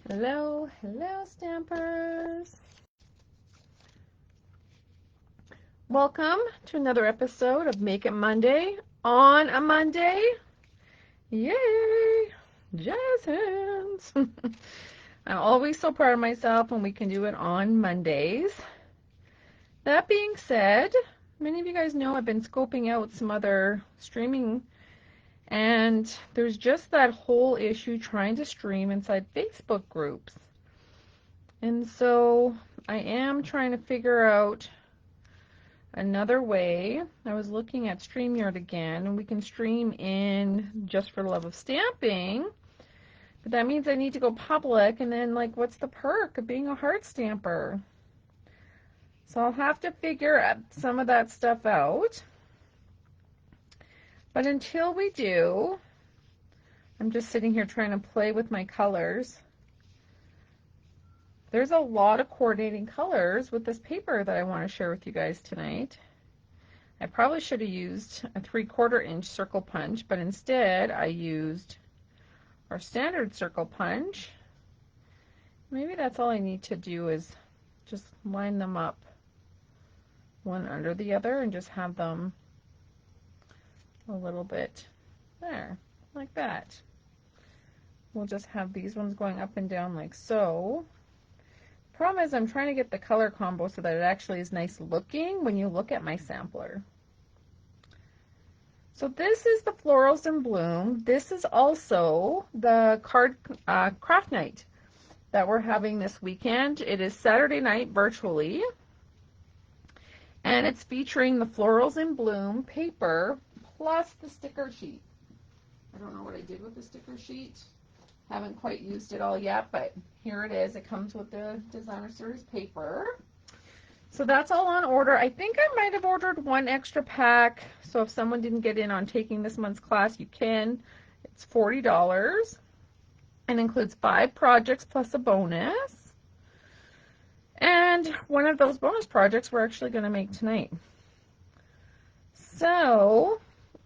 Hello, hello, stampers. Welcome to another episode of Make It Monday on a Monday. Yay! Jazz hands. I'm always so proud of myself when we can do it on Mondays. That being said, many of you guys know I've been scoping out some other streaming, and there's just that whole issue trying to stream inside Facebook groups. And so I am trying to figure out another way. I was looking at StreamYard again, and we can stream in Just for the Love of Stamping, but that means I need to go public, and then, like, what's the perk of being a heart stamper? So I'll have to figure some of that stuff out. But until we do, I'm just sitting here trying to play with my colors. There's a lot of coordinating colors with this paper that I want to share with you guys tonight. I probably should have used a 3/4 inch circle punch, but instead I used our standard circle punch. Maybe that's all I need to do is just line them up one under the other and just have them a little bit there, like that. We'll just have these ones going up and down like so. Problem is I'm trying to get the color combo so that it actually is nice looking when you look at my sampler. So this is the Florals in Bloom. This is also the card craft night that we're having this weekend. It is Saturday night virtually, and it's featuring the Florals in Bloom paper plus the sticker sheet. I don't know what I did with the sticker sheet. Haven't quite used it all yet, but here it is. It comes with the Designer Series paper. So that's all on order. I think I might have ordered one extra pack. So if someone didn't get in on taking this month's class, you can. It's $40 and includes 5 projects plus a bonus. And one of those bonus projects we're actually going to make tonight. So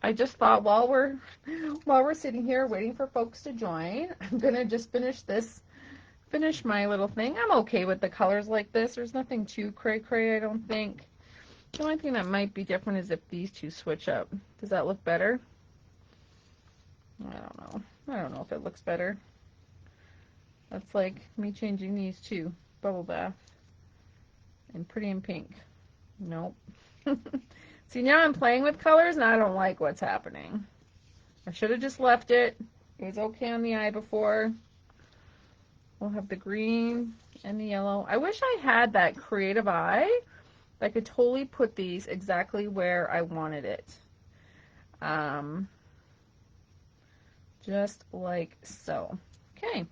I just thought while we're sitting here waiting for folks to join, I'm gonna just finish my little thing. I'm okay with the colors like this. There's nothing too cray-cray, I don't think. The only thing that might be different is if these two switch up. Does that look better? I don't know. I don't know if it looks better. That's like me changing these two. Bubble Bath and Pretty in Pink. Nope. See, now I'm playing with colors and I don't like what's happening. I should have just left it. It was okay on the eye before. We'll have the green and the yellow. I wish I had that creative eye. I could totally put these exactly where I wanted it. Just like so. Okay.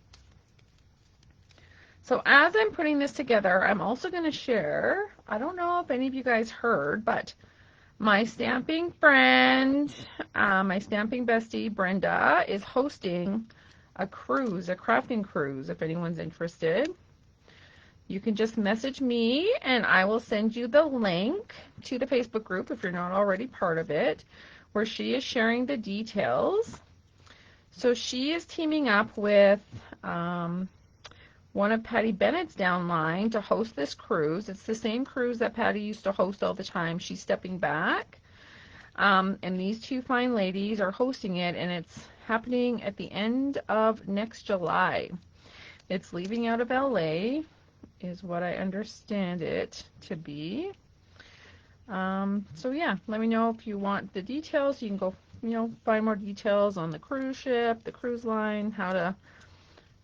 So as I'm putting this together, I'm also going to share, I don't know if any of you guys heard, but my stamping friend, my stamping bestie, Brenda, is hosting a cruise, a crafting cruise, if anyone's interested. You can just message me and I will send you the link to the Facebook group if you're not already part of it, where she is sharing the details. So she is teaming up with one of Patty Bennett's downline to host this cruise. It's the same cruise that Patty used to host all the time. She's stepping back. And these two fine ladies are hosting it, and it's happening at the end of next July. It's leaving out of LA, is what I understand it to be. So yeah, let me know if you want the details. You can go, find more details on the cruise ship, the cruise line, how to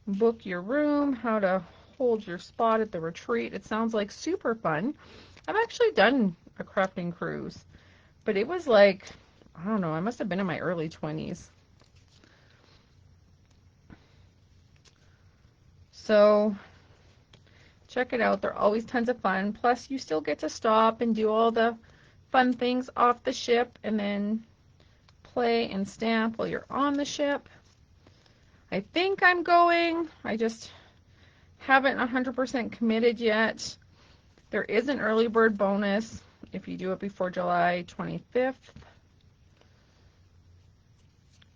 book your room, how to hold your spot at the retreat. It sounds like super fun. I've actually done a crafting cruise, but it was like, I don't know, I must have been in my early 20s. So check it out. They're always tons of fun. Plus, you still get to stop and do all the fun things off the ship and then play and stamp while you're on the ship. I think I'm going. I just haven't 100% committed yet. There is an early bird bonus if you do it before July 25th.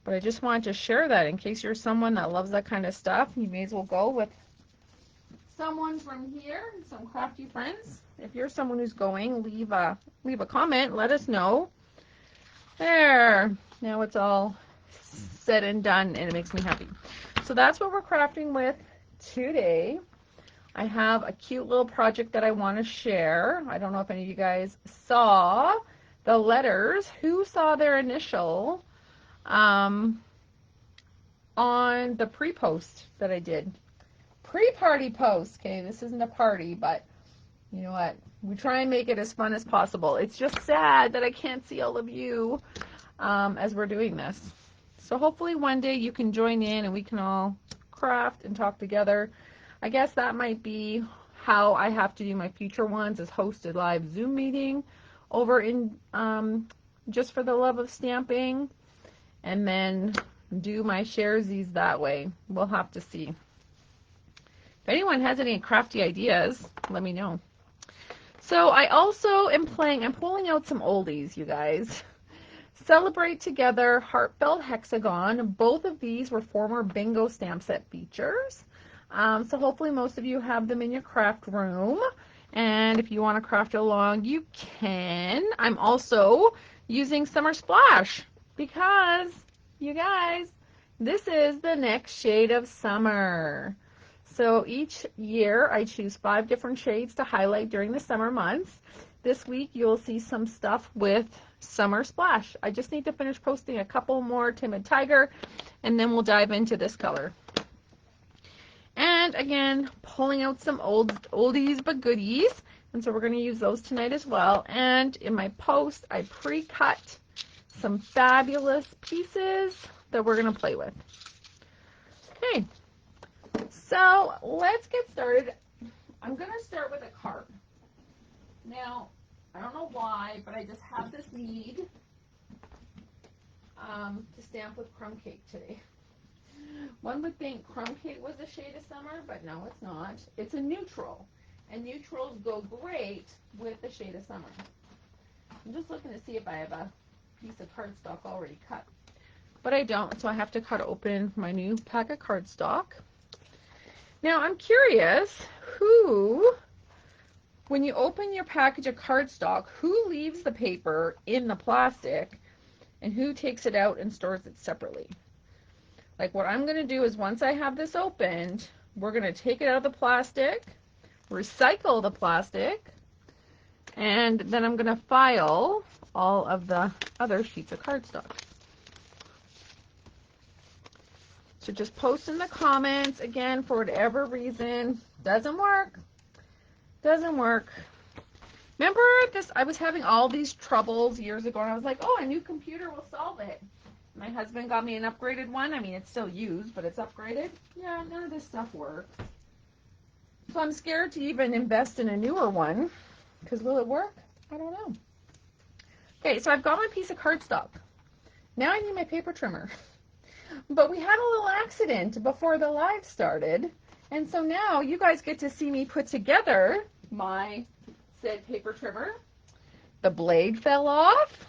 But I just wanted to share that in case you're someone that loves that kind of stuff. You may as well go with someone from here, some crafty friends, if you're someone who's going, leave a comment. Let us know. There. Now it's all said and done, and it makes me happy. So that's what we're crafting with today. I have a cute little project that I want to share. I don't know if any of you guys saw the letters. Who saw their initial on the pre-post that I did? Pre-party post. Okay, this isn't a party, but you know what? We try and make it as fun as possible. It's just sad that I can't see all of you as we're doing this. So hopefully one day you can join in and we can all craft and talk together. I guess that might be how I have to do my future ones, is host a live Zoom meeting over in Just for the Love of Stamping, and then do my sharesies that way. We'll have to see. If anyone has any crafty ideas, let me know. So I also am pulling out some oldies, you guys. Celebrate Together, Heartfelt Hexagon. Both of these were former bingo stamp set features. So hopefully most of you have them in your craft room. And if you want to craft along, you can. I'm also using Summer Splash because, you guys, this is the next shade of summer. So each year I choose 5 different shades to highlight during the summer months. This week you'll see some stuff with Summer Splash. I just need to finish posting a couple more Timid Tiger, and then we'll dive into this color. And again, pulling out some oldies but goodies, and so we're going to use those tonight as well. And in my post, I pre-cut some fabulous pieces that we're going to play with. Okay, so let's get started. I'm going to start with a card. Now, I don't know why, but I just have this need to stamp with Crumb Cake today. One would think Crumb Cake was a shade of summer, but no, it's not. It's a neutral, and neutrals go great with the shade of summer. I'm just looking to see if I have a piece of cardstock already cut, but I don't, so I have to cut open my new pack of cardstock. Now, I'm curious when you open your package of cardstock, who leaves the paper in the plastic and who takes it out and stores it separately? Like, what I'm going to do is, once I have this opened, we're going to take it out of the plastic, recycle the plastic, and then I'm going to file all of the other sheets of cardstock. So just post in the comments. Again, for whatever reason, doesn't work. Doesn't work. Remember this? I was having all these troubles years ago, and I was like, oh, a new computer will solve it. My husband got me an upgraded one. I mean, it's still used, but it's upgraded. Yeah, none of this stuff works. So I'm scared to even invest in a newer one, because will it work? I don't know. Okay, so I've got my piece of cardstock. Now I need my paper trimmer. But we had a little accident before the live started, and so now you guys get to see me put together my said paper trimmer. The blade fell off.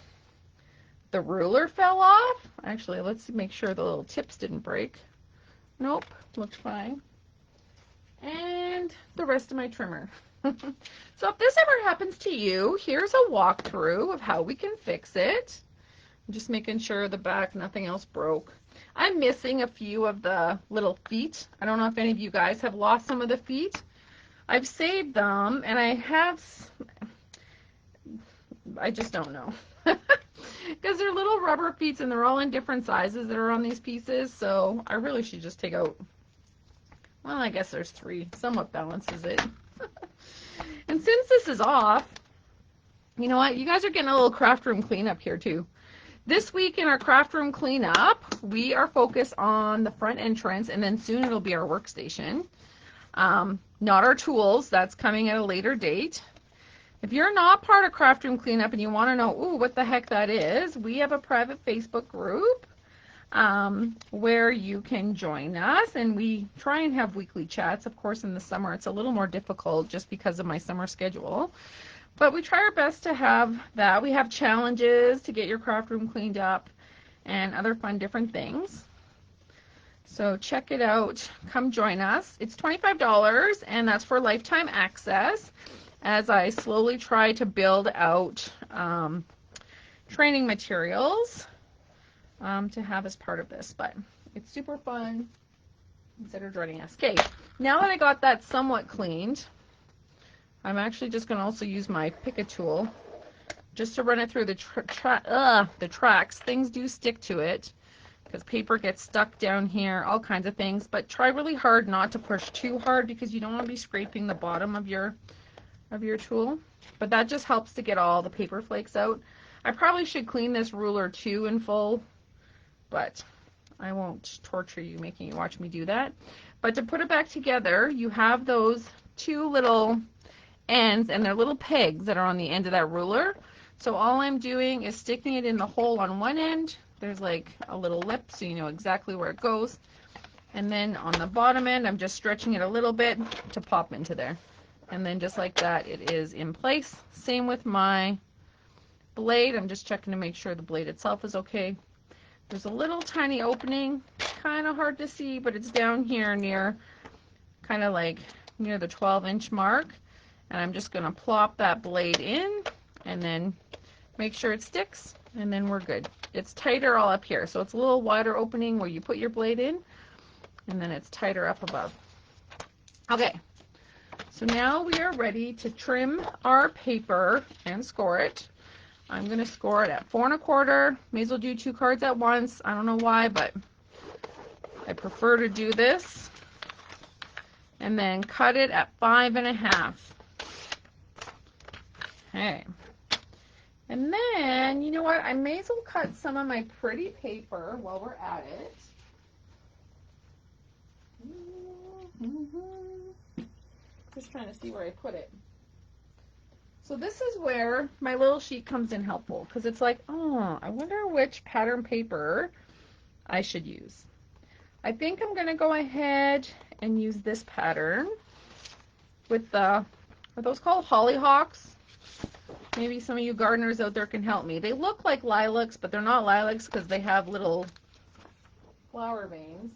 The ruler fell off. Actually, let's make sure the little tips didn't break. Nope, looks fine. And the rest of my trimmer. So if this ever happens to you, here's a walkthrough of how we can fix it. I'm just making sure the back, nothing else broke. I'm missing a few of the little feet. I don't know if any of you guys have lost some of the feet. I've saved them, and I just don't know. Because they're little rubber feet, and they're all in different sizes that are on these pieces, so I really should just take out, well, I guess there's 3. Somewhat balances it. And since this is off, you know what? You guys are getting a little craft room cleanup here, too. This week in our craft room cleanup, we are focused on the front entrance, and then soon it'll be our workstation. Not our tools. That's coming at a later date. If you're not part of Craft Room Cleanup and you want to know, ooh, what the heck that is, we have a private Facebook group where you can join us, and we try and have weekly chats. Of course, in the summer, it's a little more difficult just because of my summer schedule, but we try our best to have that. We have challenges to get your craft room cleaned up and other fun different things. So check it out. Come join us. It's $25 and that's for lifetime access as I slowly try to build out training materials to have as part of this. But it's super fun. Consider joining us. Okay, now that I got that somewhat cleaned, I'm actually just going to also use my Pick-a tool just to run it through the tracks. Things do stick to it because paper gets stuck down here, all kinds of things. But try really hard not to push too hard because you don't want to be scraping the bottom of your tool. But that just helps to get all the paper flakes out. I probably should clean this ruler too in full, but I won't torture you making you watch me do that. But to put it back together, you have those two little ends and they're little pegs that are on the end of that ruler. So all I'm doing is sticking it in the hole on one end. There's like a little lip so you know exactly where it goes. And then on the bottom end, I'm just stretching it a little bit to pop into there. And then just like that, it is in place. Same with my blade. I'm just checking to make sure the blade itself is okay. There's a little tiny opening, kind of hard to see, but it's down here near, kind of like near the 12-inch mark. And I'm just going to plop that blade in and then make sure it sticks, and then we're good. It's tighter all up here, so it's a little wider opening where you put your blade in, and then it's tighter up above. Okay, so now we are ready to trim our paper and score it. I'm going to score it at 4 1/4. May as well do 2 cards at once. I don't know why, but I prefer to do this. And then cut it at 5 1/2. Okay. And then, you know what? I may as well cut some of my pretty paper while we're at it. Just trying to see where I put it. So this is where my little sheet comes in helpful, because it's like, oh, I wonder which pattern paper I should use. I think I'm going to go ahead and use this pattern with the, are those called hollyhocks? Maybe some of you gardeners out there can help me. They look like lilacs, but they're not lilacs because they have little flower veins,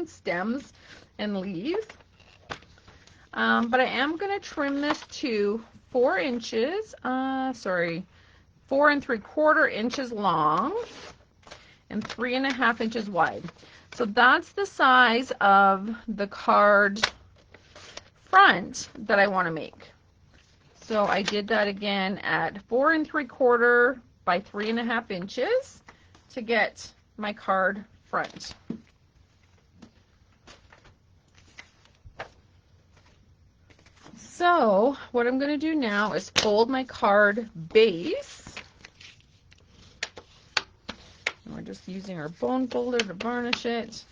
stems, and leaves. But I am going to trim this to 4 inches, 4 3/4 inches long and 3 1/2 inches wide. So that's the size of the card front that I want to make. So I did that again at 4 3/4 by 3 1/2 inches to get my card front. So what I'm going to do now is fold my card base. And we're just using our bone folder to varnish it.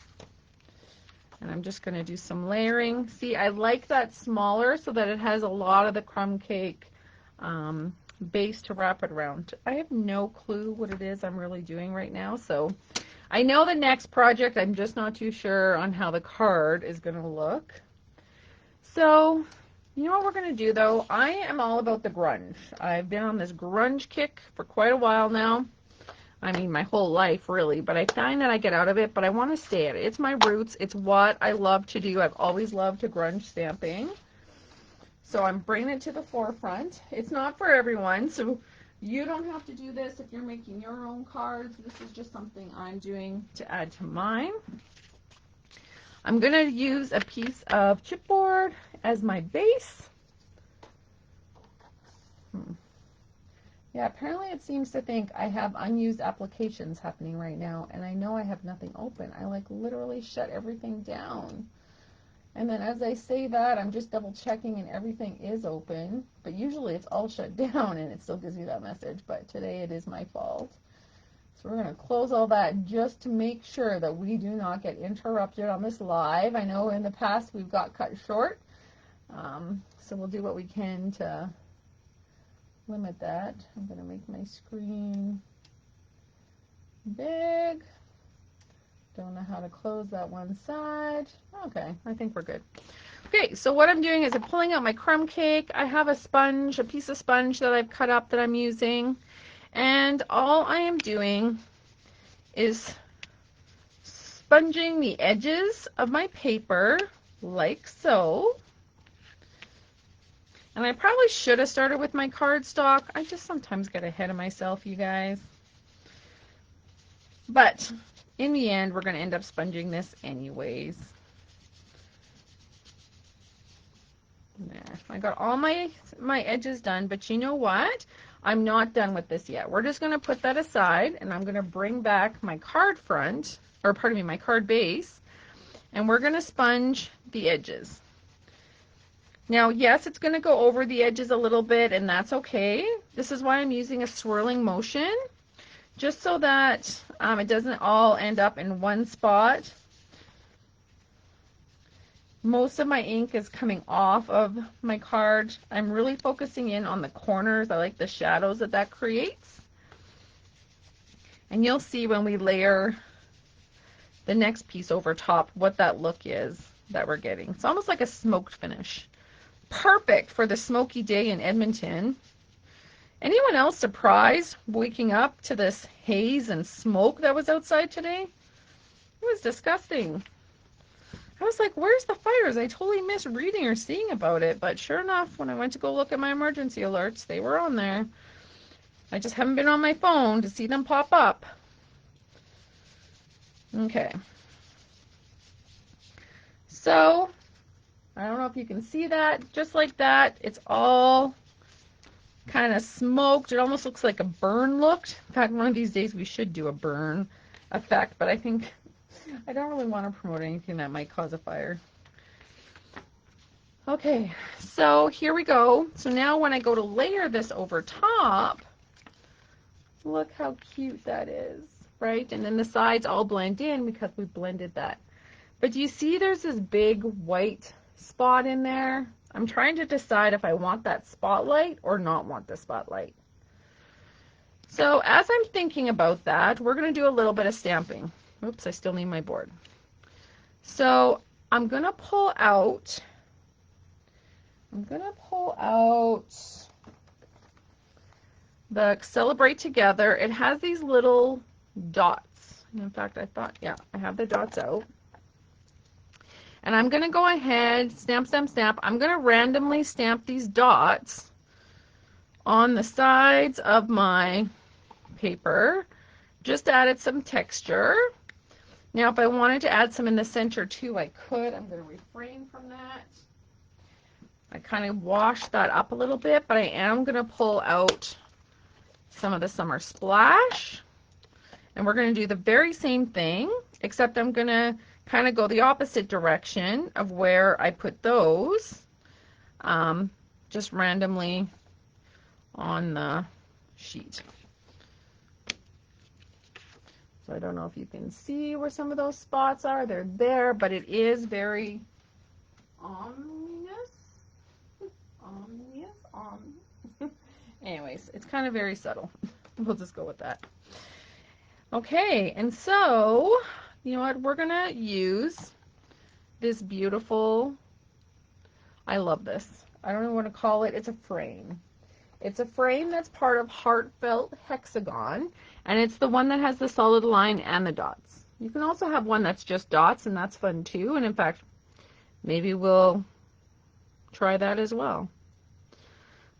And I'm just going to do some layering. See, I like that smaller so that it has a lot of the crumb cake base to wrap it around. I have no clue what it is I'm really doing right now. So I know the next project, I'm just not too sure on how the card is going to look. So you know what we're going to do though? I am all about the grunge. I've been on this grunge kick for quite a while now. I mean, my whole life, really, but I find that I get out of it, but I want to stay at it. It's my roots. It's what I love to do. I've always loved to grunge stamping. So I'm bringing it to the forefront. It's not for everyone, so you don't have to do this if you're making your own cards. This is just something I'm doing to add to mine. I'm going to use a piece of chipboard as my base. Yeah, apparently it seems to think I have unused applications happening right now, and I know I have nothing open. I like literally shut everything down. And then as I say that, I'm just double checking and everything is open, but usually it's all shut down and it still gives you that message, but today it is my fault. So we're going to close all that just to make sure that we do not get interrupted on this live. I know in the past we've got cut short, so we'll do what we can to limit that. I'm going to make my screen big. Don't know how to close that one side. Okay, I think we're good. Okay, so what I'm doing is I'm pulling out my crumb cake. I have a sponge, a piece of sponge that I've cut up that I'm using. And all I am doing is sponging the edges of my paper like so. And I probably should have started with my cardstock. I just sometimes get ahead of myself, you guys. But in the end, we're going to end up sponging this anyways. There. I got all my edges done, but you know what? I'm not done with this yet. We're just going to put that aside, and I'm going to bring back my card front, or pardon me, my card base, and we're going to sponge the edges. Now, yes, it's going to go over the edges a little bit, and that's okay. This is why I'm using a swirling motion, just so that it doesn't all end up in one spot. Most of my ink is coming off of my card. I'm really focusing in on the corners. I like the shadows that creates. And you'll see when we layer the next piece over top what that look is that we're getting. It's almost like a smoked finish. Perfect for the smoky day in Edmonton. Anyone else surprised waking up to this haze and smoke that was outside today? It was disgusting. I was like, where's the fires? I totally missed reading or seeing about it. But sure enough, when I went to go look at my emergency alerts, they were on there. I just haven't been on my phone to see them pop up. Okay. So, I don't know if you can see that. Just like that, it's all kind of smoked. It almost looks like a burn looked. In fact, one of these days we should do a burn effect, but I think I don't really want to promote anything that might cause a fire. Okay, so here we go. So now when I go to layer this over top, look how cute that is, right? And then the sides all blend in because we blended that. But do you see there's this big white spot in there? I'm trying to decide if I want that spotlight or not want the spotlight. So as I'm thinking about that, we're going to do a little bit of stamping. Oops, I still need my board. So I'm going to pull out the Celebrate Together. It has these little dots. In fact, I thought, yeah, I have the dots out. And I'm going to go ahead, stamp, stamp, stamp. I'm going to randomly stamp these dots on the sides of my paper. Just added some texture. Now, if I wanted to add some in the center too, I could. I'm going to refrain from that. I kind of washed that up a little bit, but I am going to pull out some of the Summer Splash. And we're going to do the very same thing, except I'm going to kind of go the opposite direction of where I put those, just randomly on the sheet. So I don't know if you can see where some of those spots are. They're there, but it is very ominous. Anyways, it's kind of very subtle. We'll just go with that. Okay, and so, you know what? We're going to use this beautiful, I love this. I don't know what to call it. It's a frame. It's a frame that's part of Heartfelt Hexagon, and it's the one that has the solid line and the dots. You can also have one that's just dots, and that's fun too. And in fact, maybe we'll try that as well.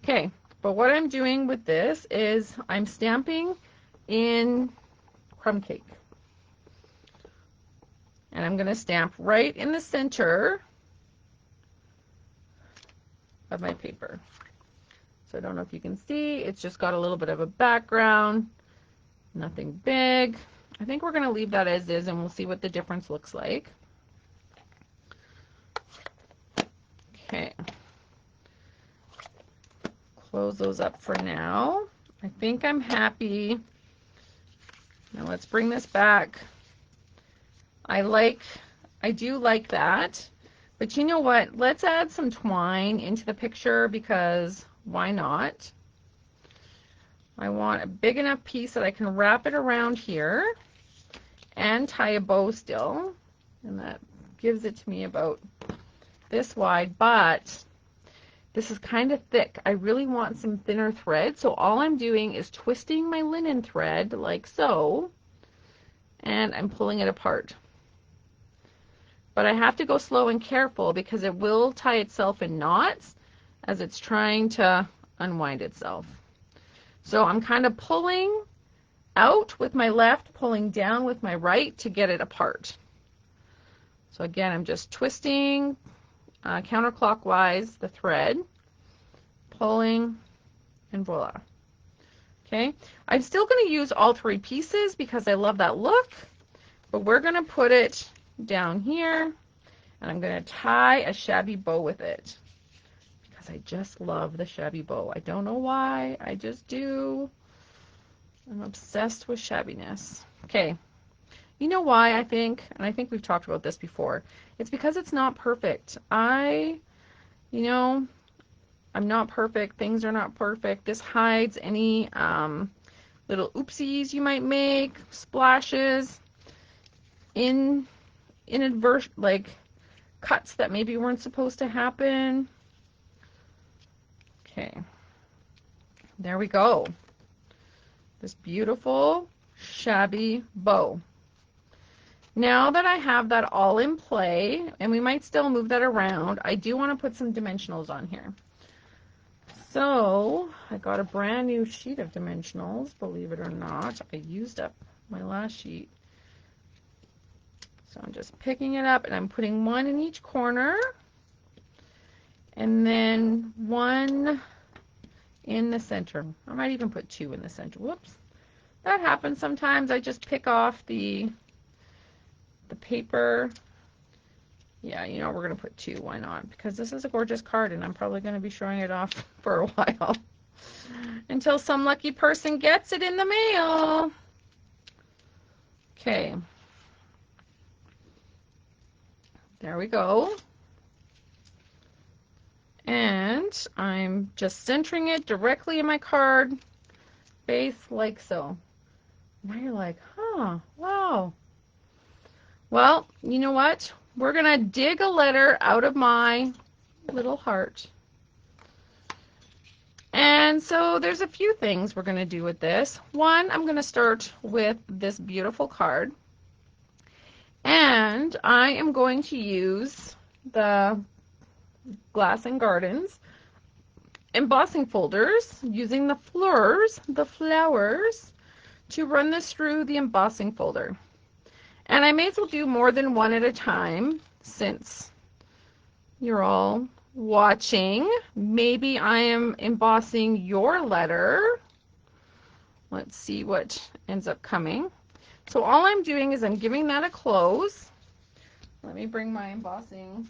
Okay, but what I'm doing with this is I'm stamping in crumb cake. And I'm going to stamp right in the center of my paper. So I don't know if you can see, it's just got a little bit of a background, nothing big. I think we're going to leave that as is, and we'll see what the difference looks like. Okay. Close those up for now. I think I'm happy. Now let's bring this back. I do like that, but you know what? Let's add some twine into the picture because why not? I want a big enough piece that I can wrap it around here and tie a bow still, and that gives it to me about this wide, but this is kind of thick. I really want some thinner thread, so all I'm doing is twisting my linen thread like so, and I'm pulling it apart. but I have to go slow and careful because it will tie itself in knots as it's trying to unwind itself. So I'm kind of pulling out with my left, pulling down with my right to get it apart. So again, I'm just twisting counterclockwise the thread, pulling, and voila. Okay, I'm still going to use all 3 pieces because I love that look, but we're going to put it down here, and I'm going to tie a shabby bow with it because I just love the shabby bow. I don't know why, I just do. I'm obsessed with shabbiness. Okay, you know why I think, and I think we've talked about this before, it's because it's not perfect. You know, I'm not perfect. Things are not perfect. This hides any little oopsies you might make, splashes, inadvertent, like cuts that maybe weren't supposed to happen. Okay, there we go. This beautiful shabby bow. Now that I have that all in play, and we might still move that around, I do want to put some dimensionals on here. So I got a brand new sheet of dimensionals, believe it or not. I used up my last sheet. So I'm just picking it up and I'm putting 1 in each corner and then 1 in the center. I might even put 2 in the center. Whoops. That happens sometimes. I just pick off the paper. Yeah, you know, we're going to put 2. Why not? Because this is a gorgeous card and I'm probably going to be showing it off for a while until some lucky person gets it in the mail. Okay. There we go. And I'm just centering it directly in my card base like so. Now you're like, huh, wow. Well, you know what? We're going to dig a letter out of my little heart. And so there's a few things we're going to do with this. One, I'm going to start with this beautiful card. And I am going to use the Glass and Gardens embossing folders using the flowers, to run this through the embossing folder. And I may as well do more than one at a time since you're all watching. Maybe I am embossing your letter. Let's see what ends up coming. So all I'm doing is I'm giving that a close. Let me bring my embossing.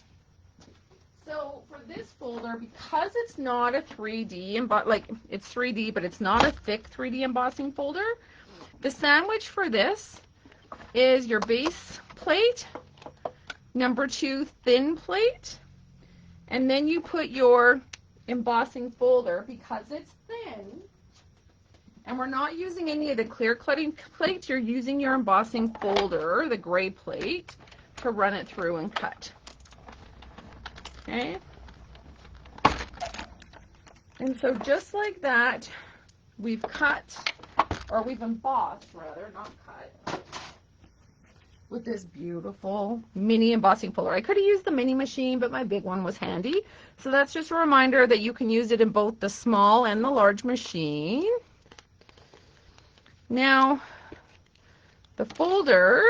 So for this folder, because it's not a 3D, like it's 3D, but it's not a thick 3D embossing folder, the sandwich for this is your base plate, number 2 thin plate, and then you put your embossing folder, because it's thin, and we're not using any of the clear cutting plates, you're using your embossing folder, the gray plate, to run it through and cut. Okay? And so just like that, we've cut, or we've embossed rather, not cut, with this beautiful mini embossing folder. I could have used the mini machine, but my big one was handy. So that's just a reminder that you can use it in both the small and the large machine. Now, the folder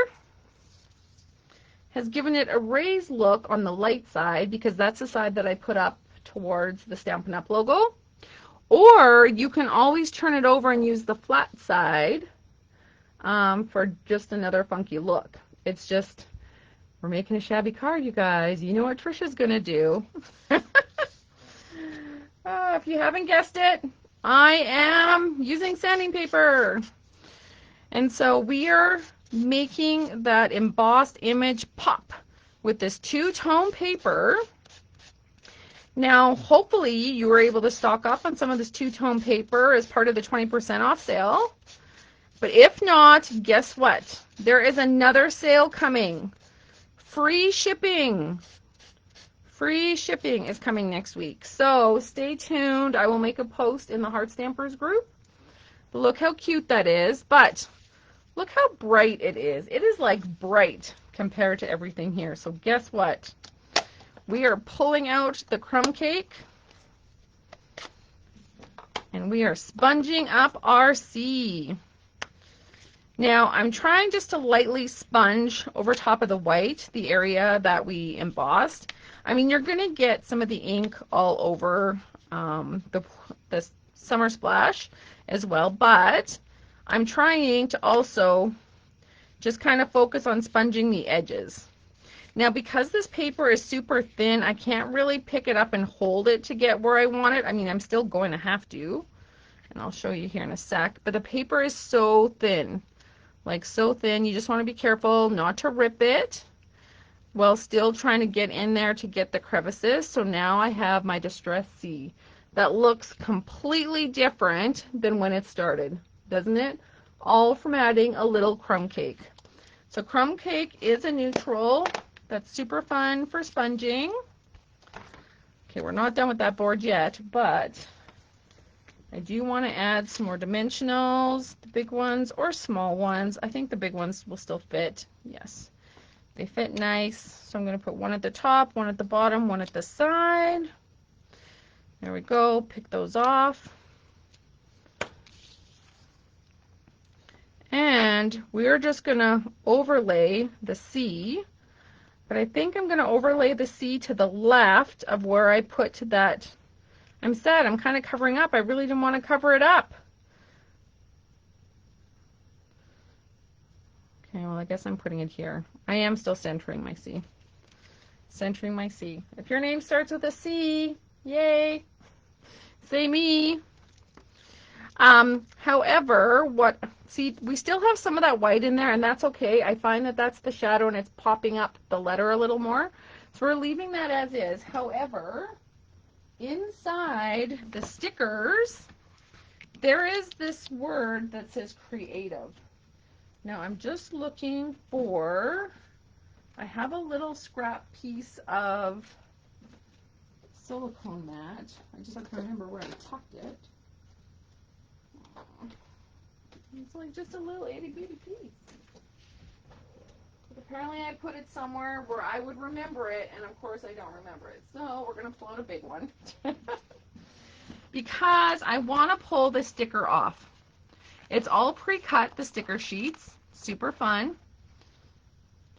has given it a raised look on the light side because that's the side that I put up towards the Stampin' Up! Logo. Or you can always turn it over and use the flat side for just another funky look. It's just, we're making a shabby card, you guys. You know what Trisha's going to do. If you haven't guessed it, I am using sanding paper. And so we are making that embossed image pop with this 2-tone paper. Now, hopefully you were able to stock up on some of this 2-tone paper as part of the 20% off sale. But if not, guess what? There is another sale coming. Free shipping. Free shipping is coming next week. So stay tuned. I will make a post in the Heart Stampers group. Look how cute that is. But look how bright it is. It is like bright. compared to everything here. So guess what? We are pulling out the crumb cake and we are sponging up our C. Now I'm trying just to lightly sponge over top of the white, the area that we embossed. I mean, you're going to get some of the ink all over the Summer Splash as well, but I'm trying to also just kind of focus on sponging the edges. Now, because this paper is super thin, I can't really pick it up and hold it to get where I want it. I mean, I'm still going to have to, and I'll show you here in a sec, but the paper is so thin, like so thin. You just want to be careful not to rip it while still trying to get in there to get the crevices. So now I have my Distress C. That looks completely different than when it started, doesn't it? All from adding a little crumb cake. So crumb cake is a neutral. That's super fun for sponging. Okay, we're not done with that board yet, but I do want to add some more dimensionals, the big ones or small ones. I think the big ones will still fit. Yes, they fit nice. So I'm going to put one at the top, one at the bottom, one at the side. There we go. Pick those off. And we're just going to overlay the C. But I think I'm going to overlay the C to the left of where I put that. I'm sad, I'm kind of covering up. I really didn't want to cover it up. Okay, well, I guess I'm putting it here. I am still centering my C. Centering my C. If your name starts with a C, yay, say me. However, see, we still have some of that white in there, and that's okay. I find that that's the shadow, and it's popping up the letter a little more. So we're leaving that as is. However, inside the stickers, there is this word that says creative. Now I'm just looking for, I have a little scrap piece of silicone mat. I just have to remember where I tucked it. It's like just a little itty bitty piece. But apparently I put it somewhere where I would remember it, and of course I don't remember it. So we're going to pull out a big one. Because I want to pull the sticker off. It's all pre-cut, the sticker sheets. Super fun.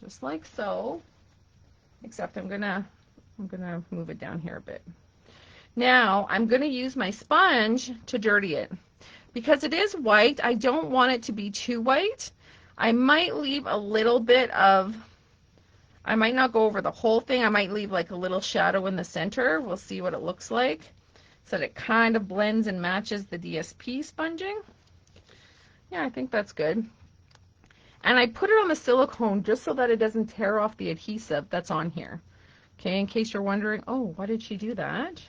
Just like so. Except I'm gonna move it down here a bit. Now I'm gonna use my sponge to dirty it. Because it is white, I don't want it to be too white. I might leave a little bit of, I might not go over the whole thing. I might leave like a little shadow in the center. We'll see what it looks like. So that it kind of blends and matches the DSP sponging. Yeah, I think that's good. And I put it on the silicone just so that it doesn't tear off the adhesive that's on here. Okay, in case you're wondering, oh, why did she do that?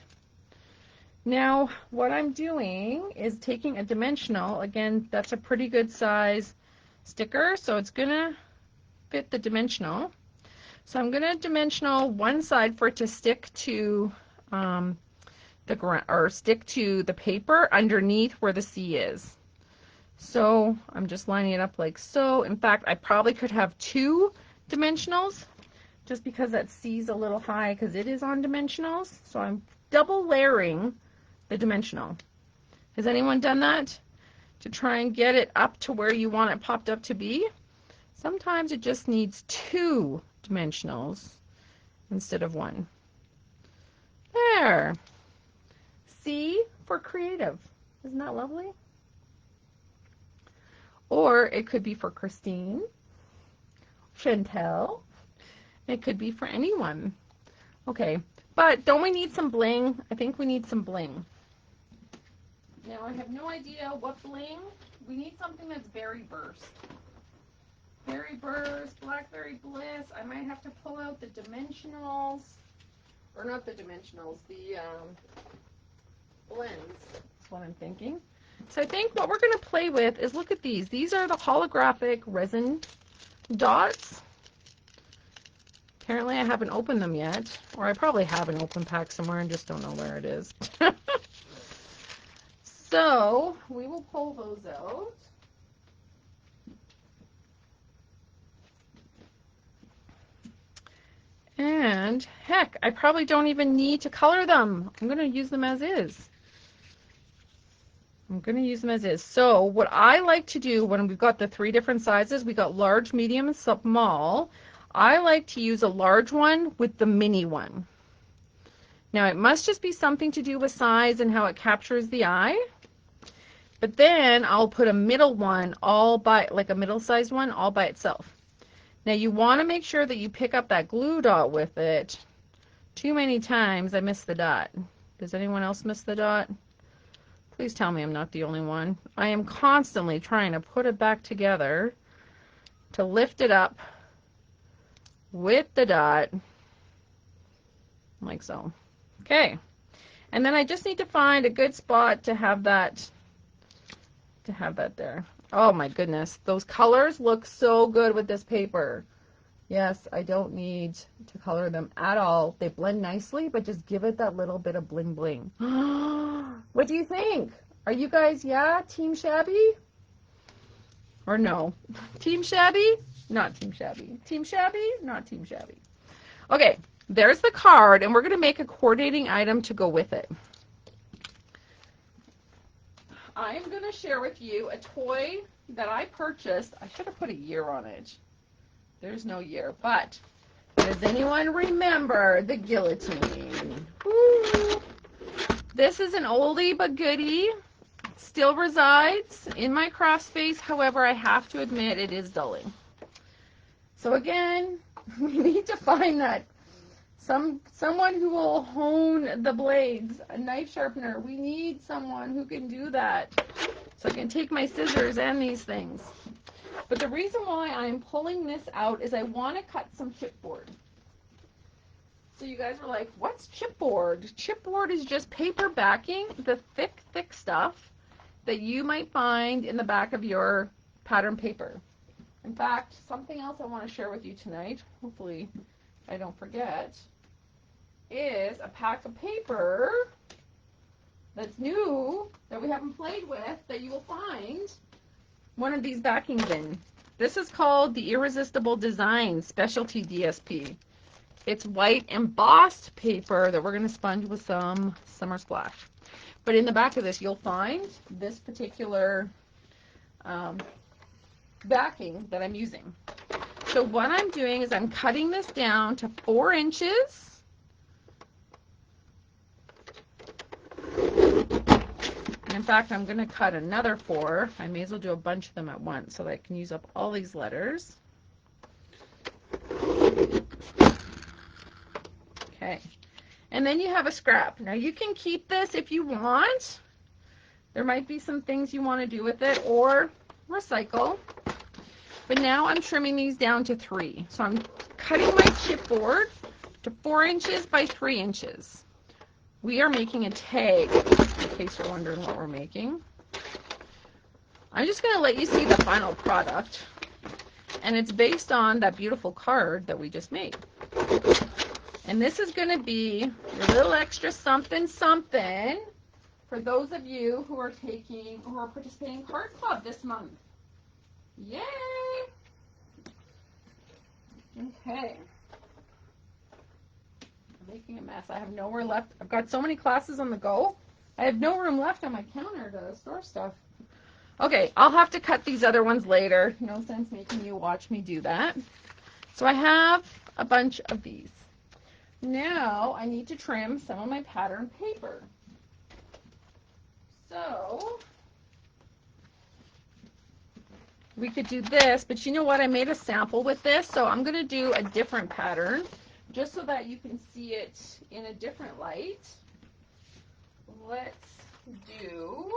Now, what I'm doing is taking a dimensional. Again, that's a pretty good size sticker, so it's going to fit the dimensional. So I'm going to dimensional one side for it to stick to stick to the paper underneath where the C is. So I'm just lining it up like so. In fact, I probably could have two dimensionals just because that C is a little high because it is on dimensionals. So I'm double layering the dimensional. Has anyone done that? To try and get it up to where you want it popped up to be? Sometimes it just needs two dimensionals instead of one. There. C for creative. Isn't that lovely? Or it could be for Christine, Chantel. It could be for anyone. Okay, but don't we need some bling? I think we need some bling. Now, I have no idea what bling. We need something that's berry burst. Berry burst, blackberry bliss. I might have to pull out the dimensionals. Or not the dimensionals, the blends. That's what I'm thinking. So I think what we're going to play with is, look at these. These are the holographic resin dots. Apparently I haven't opened them yet. Or I probably have an open pack somewhere and just don't know where it is. So we will pull those out. And heck, I probably don't even need to color them. I'm going to use them as is. So what I like to do when we've got the 3 different sizes, we got large, medium, and small, I like to use a large one with the mini one. Now it must just be something to do with size and how it captures the eye. But then I'll put a middle one like a middle-sized one all by itself. Now you want to make sure that you pick up that glue dot with it. Too many times I miss the dot. Does anyone else miss the dot? Please tell me I'm not the only one. I am constantly trying to put it back together to lift it up with the dot, like so. Okay. And then I just need to find a good spot to have that there. Oh my goodness. Those colors look so good with this paper. Yes, I don't need to color them at all. They blend nicely, but just give it that little bit of bling bling. What do you think? Are you guys, yeah, Team Shabby? Or no? Team Shabby? Not Team Shabby. Team Shabby? Not Team Shabby. Okay, there's the card, and we're going to make a coordinating item to go with it. I'm going to share with you a toy that I purchased. I should have put a year on it. There's no year, but does anyone remember the guillotine? Woo. This is an oldie but goodie. Still resides in my craft space. However, I have to admit it is dulling. So again, we need to find that someone who will hone the blades, a knife sharpener. We need someone who can do that. So I can take my scissors and these things. But the reason why I'm pulling this out is I want to cut some chipboard. So you guys are like, what's chipboard? Chipboard is just paper backing, the thick stuff that you might find in the back of your pattern paper. In fact, something else I want to share with you tonight, hopefully I don't forget, is a pack of paper that's new, that we haven't played with, that you will find one of these backings in. This is called the Irresistible Design Specialty DSP. It's white embossed paper that we're going to sponge with some Summer Splash. But in the back of this, you'll find this particular backing that I'm using. So what I'm doing is I'm cutting this down to 4 inches. In fact, I'm going to cut another 4. I may as well do a bunch of them at once so that I can use up all these letters. Okay. And then you have a scrap. Now you can keep this if you want. There might be some things you want to do with it or recycle. But now I'm trimming these down to 3. So I'm cutting my chipboard to 4 inches by 3 inches. We are making a tag, in case you're wondering what we're making. I'm just going to let you see the final product. And it's based on that beautiful card that we just made. And this is going to be your little extra something for those of you who are participating in Card Club this month. Yay! Okay. I'm making a mess. I have nowhere left. I've got so many classes on the go. I have no room left on my counter to store stuff. Okay, I'll have to cut these other ones later. No sense making you watch me do that. So I have a bunch of these. Now I need to trim some of my pattern paper. So we could do this, but you know what? I made a sample with this, so I'm going to do a different pattern just so that you can see it in a different light. Let's do,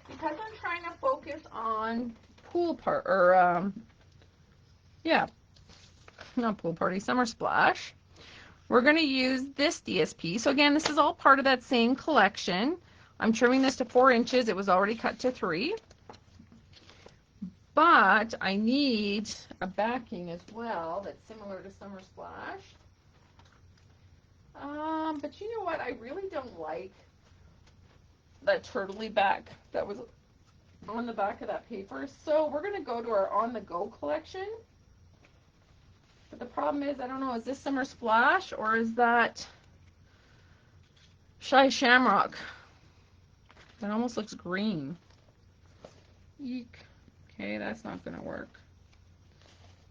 because I'm trying to focus on not pool party, Summer Splash. We're going to use this DSP. So again, this is all part of that same collection. I'm trimming this to 4 inches. It was already cut to 3. But I need a backing as well that's similar to Summer Splash. But you know what? I really don't like that turtley back that was on the back of that paper. So we're going to go to our On The Go collection. But the problem is, I don't know, is this Summer Splash or is that Shy Shamrock? That almost looks green. Eek. Okay, that's not going to work.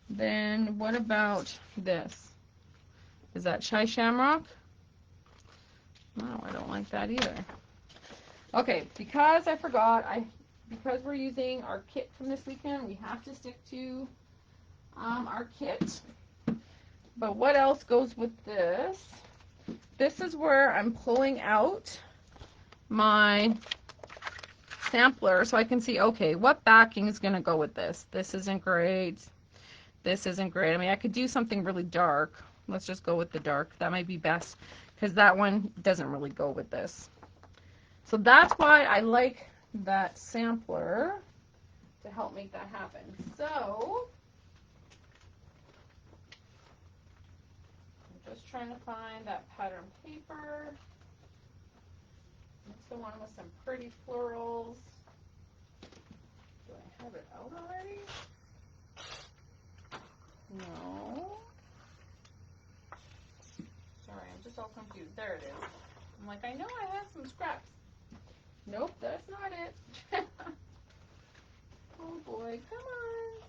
Then what about this? Is that Shy Shamrock? No, I don't like that either. Okay, because I forgot, because we're using our kit from this weekend, we have to stick to our kit. But what else goes with this? This is where I'm pulling out my sampler so I can see, okay, what backing is going to go with this? This isn't great. This isn't great. I mean, I could do something really dark. Let's just go with the dark. That might be best because that one doesn't really go with this. So that's why I like that sampler to help make that happen. So I'm just trying to find that pattern paper. It's the one with some pretty florals. Do I have it out already? No. Sorry, I'm just all confused. There it is. I'm like, I know I have some scraps. Nope, that's not it. Oh boy, come on.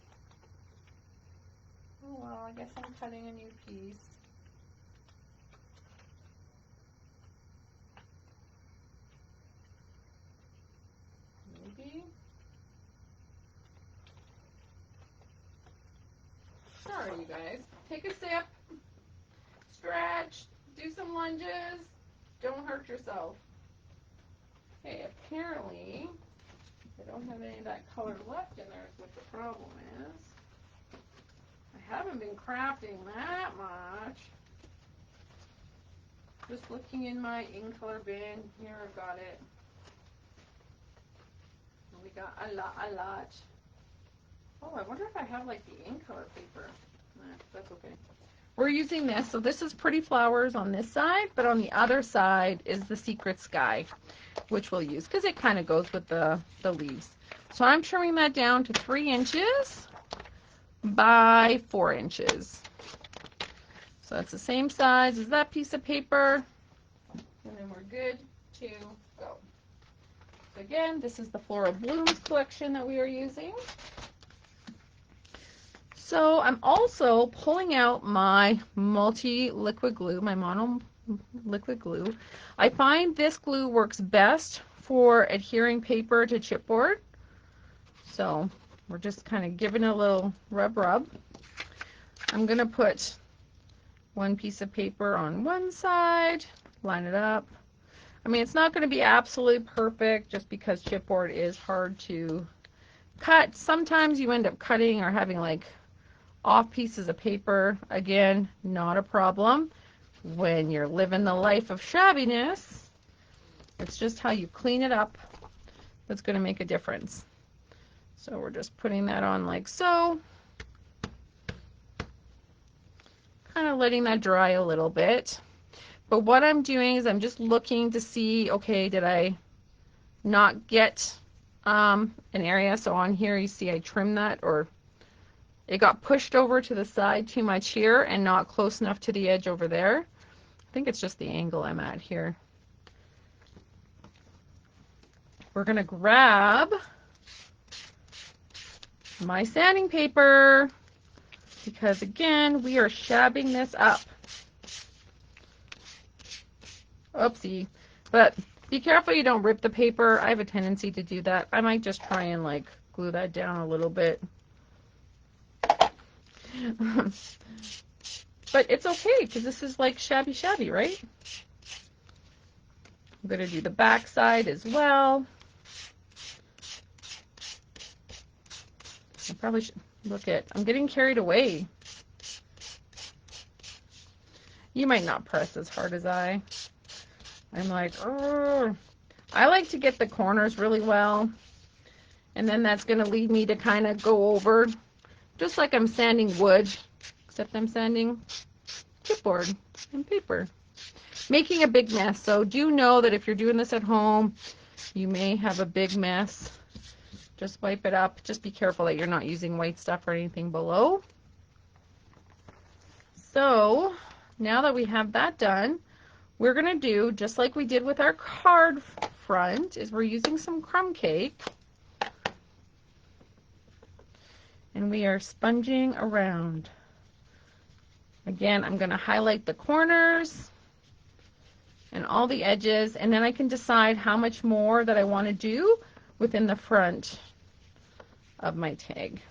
Oh well, I guess I'm cutting a new piece. Maybe. Sorry, you guys. Take a sip. Stretch. Do some lunges. Don't hurt yourself. Okay, apparently I don't have any of that color left in there is what the problem is. I haven't been crafting that much. Just looking in my ink color bin. Here, I've got it. We got a lot. Oh, I wonder if I have like the ink color paper. Nah, that's okay. We're using this. So this is Pretty Flowers on this side, but on the other side is the Secret Sky, which we'll use because it kind of goes with the leaves. So I'm trimming that down to 3 inches by 4 inches. So that's the same size as that piece of paper. And then we're good to go. So again, this is the Floral Blooms collection that we are using. So I'm also pulling out my multi-liquid glue, my mono liquid glue. I find this glue works best for adhering paper to chipboard. So we're just kind of giving it a little rub. I'm going to put one piece of paper on one side, line it up. I mean, it's not going to be absolutely perfect just because chipboard is hard to cut. Sometimes you end up cutting or having like off pieces of paper. Again, not a problem when you're living the life of shabbiness. It's just how you clean it up that's going to make a difference. So we're just putting that on like so. Kind of letting that dry a little bit. But what I'm doing is I'm just looking to see, okay, did I not get an area? So on here you see I trimmed that, or it got pushed over to the side too much here and not close enough to the edge over there. I think it's just the angle I'm at here. We're going to grab my sanding paper because, again, we are shabbing this up. Oopsie. But be careful you don't rip the paper. I have a tendency to do that. I might just try and, like, glue that down a little bit. But it's okay because this is like shabby, right? I'm going to do the back side as well. I probably should look at, I'm getting carried away. You might not press as hard as I. I'm like, oh. I like to get the corners really well. And then that's going to lead me to kind of go over, just like I'm sanding wood, except I'm sanding chipboard and paper. Making a big mess. So do know that if you're doing this at home, you may have a big mess. Just wipe it up. Just be careful that you're not using white stuff or anything below. So now that we have that done, we're going to do, just like we did with our card front, is we're using some crumb cake. And we are sponging around. Again, I'm going to highlight the corners and all the edges, and then I can decide how much more that I want to do within the front of my tag.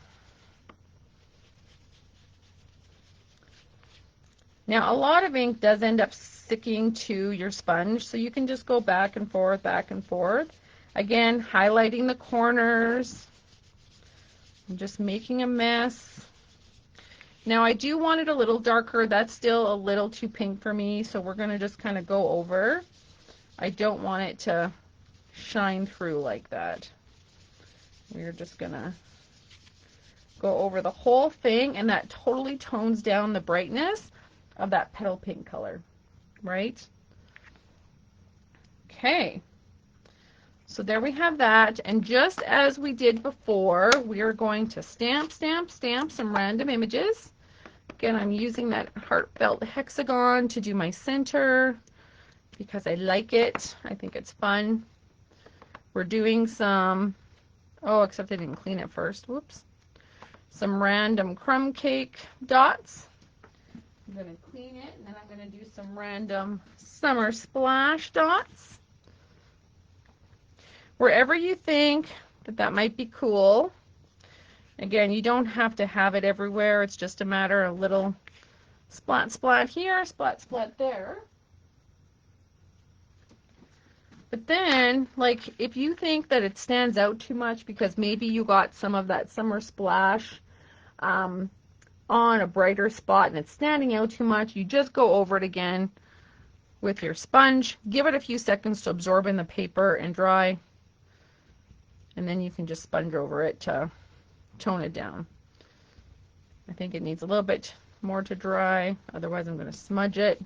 Now, a lot of ink does end up sticking to your sponge, so you can just go back and forth, back and forth. Again, highlighting the corners. I'm just making a mess. Now, I do want it a little darker. That's still a little too pink for me, so we're going to just kind of go over. I don't want it to shine through like that. We're just going to go over the whole thing, and that totally tones down the brightness of that petal pink color, right? Okay. So there we have that, and just as we did before, we are going to stamp, stamp, stamp some random images. Again, I'm using that heartfelt hexagon to do my center because I like it. I think it's fun. We're doing some, oh, except I didn't clean it first. Whoops. Some random crumb cake dots. I'm going to clean it, and then I'm going to do some random summer splash dots. Wherever you think that that might be cool. Again, you don't have to have it everywhere. It's just a matter of little splat, splat here, splat, splat there. But then, like, if you think that it stands out too much because maybe you got some of that summer splash on a brighter spot and it's standing out too much, you just go over it again with your sponge. Give it a few seconds to absorb in the paper and dry. And then you can just sponge over it to tone it down. I think it needs a little bit more to dry, otherwise I'm going to smudge it.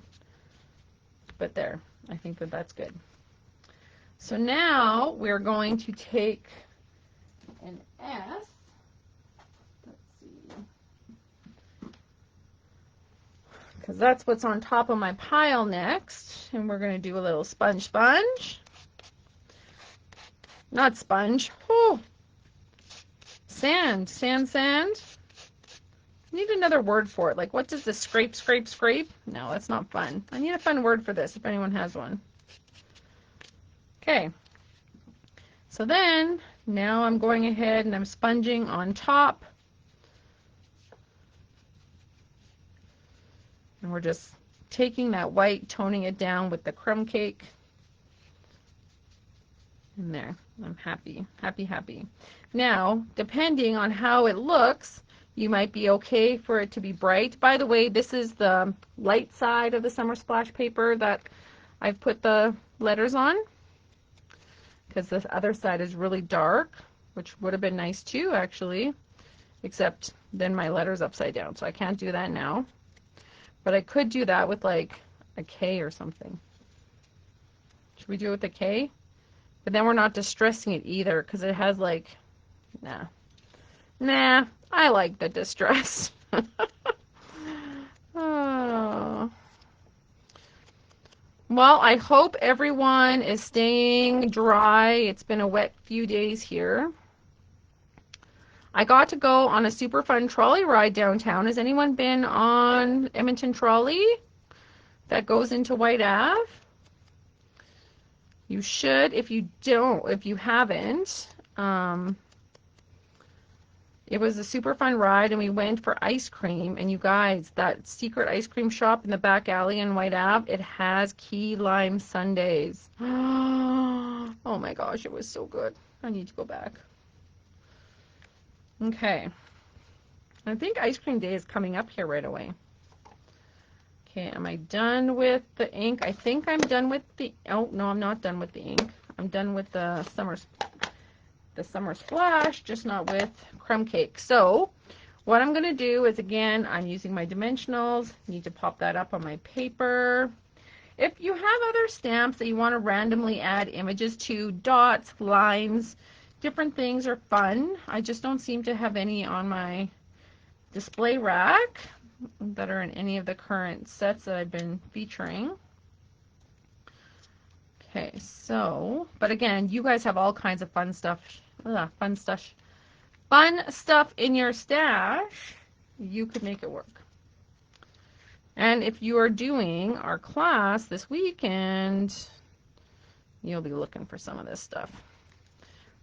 But there, I think that that's good. So now we're going to take an S. Let's see. Because that's what's on top of my pile next. And we're going to do a little sponge sponge. Not sponge. Oh, sand, sand, sand. I need another word for it. Like, what does the scrape, scrape, scrape? No, that's not fun. I need a fun word for this if anyone has one. Okay. So then, now I'm going ahead and I'm sponging on top. And we're just taking that white, toning it down with the crumb cake. And there. I'm happy, happy, happy. Now, depending on how it looks, you might be okay for it to be bright. By the way, this is the light side of the summer splash paper that I've put the letters on, because this other side is really dark, which would have been nice too, actually, except then my letter's upside down, so I can't do that now. But I could do that with like a K or something. Should we do it with a K? But then we're not distressing it either, because it has like, nah. Nah, I like the distress. Oh. Well, I hope everyone is staying dry. It's been a wet few days here. I got to go on a super fun trolley ride downtown. Has anyone been on Edmonton Trolley that goes into White Ave? You should. If you haven't, it was a super fun ride, and we went for ice cream. And you guys, that secret ice cream shop in the back alley in White Ave, it has key lime sundaes. Oh my gosh, it was so good. I need to go back. Okay. I think ice cream day is coming up here right away. Okay, am I done with the ink? I think I'm done with the, oh, no, I'm not done with the ink. I'm done with the summer splash, just not with crumb cake. So what I'm going to do is, again, I'm using my dimensionals. Need to pop that up on my paper. If you have other stamps that you want to randomly add images to, dots, lines, different things are fun. I just don't seem to have any on my display rack. that are in any of the current sets that I've been featuring. Okay, so, but again, you guys have all kinds of fun stuff, fun stuff in your stash. You could make it work. And if you are doing our class this weekend, you'll be looking for some of this stuff.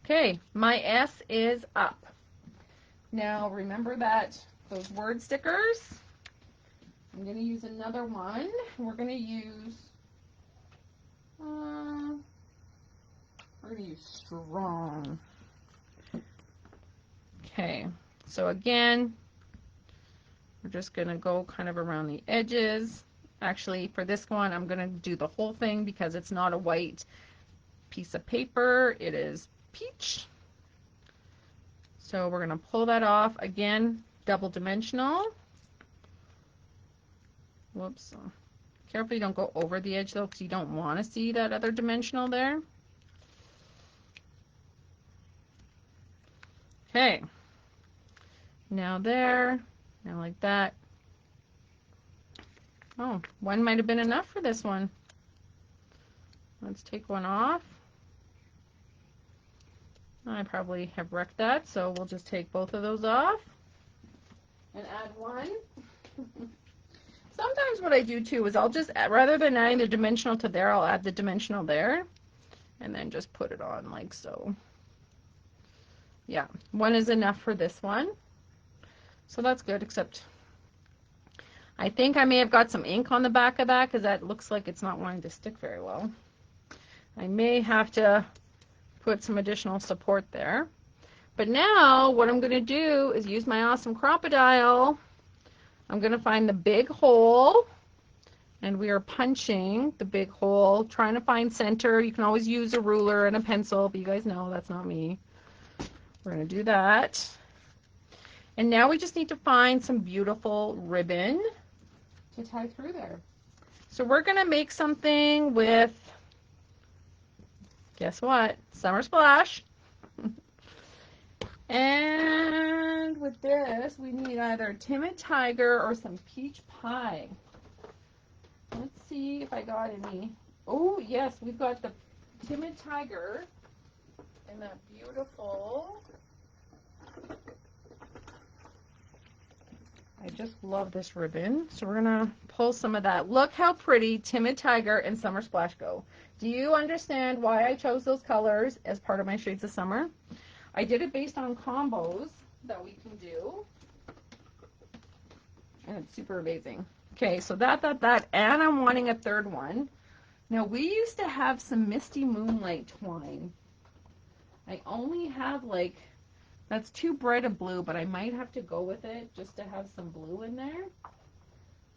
Okay, my S is up. Now remember that those word stickers, I'm going to use another one. We're going to use strong. Okay, so again, we're just going to go kind of around the edges. Actually, for this one, I'm going to do the whole thing because it's not a white piece of paper. It is peach. So we're going to pull that off. Again, double dimensional. Whoops. Careful you don't go over the edge though, because you don't want to see that other dimensional there. Okay. Now there. Now like that. Oh, one might have been enough for this one. Let's take one off. I probably have wrecked that, so we'll just take both of those off and add one. Sometimes what I do too is I'll just, rather than adding the dimensional to there, I'll add the dimensional there and then just put it on like so. Yeah, one is enough for this one. So that's good, except I think I may have got some ink on the back of that because that looks like it's not wanting to stick very well. I may have to put some additional support there. But now what I'm going to do is use my awesome crocodile. I'm going to find the big hole, and we are punching the big hole, trying to find center. You can always use a ruler and a pencil, but you guys know that's not me. We're going to do that. And now we just need to find some beautiful ribbon to tie through there. So we're going to make something with, guess what? Summer Splash. And with this, we need either Timid Tiger or some peach pie. Let's see if I got any. Oh, yes, we've got the Timid Tiger and that beautiful. I just love this ribbon. So we're going to pull some of that. Look how pretty Timid Tiger and Summer Splash go. Do you understand why I chose those colors as part of my Shades of Summer? I did it based on combos that we can do. And it's super amazing. Okay, so that, and I'm wanting a third one. Now, we used to have some Misty Moonlight twine. I only have like, that's too bright a blue, but I might have to go with it just to have some blue in there.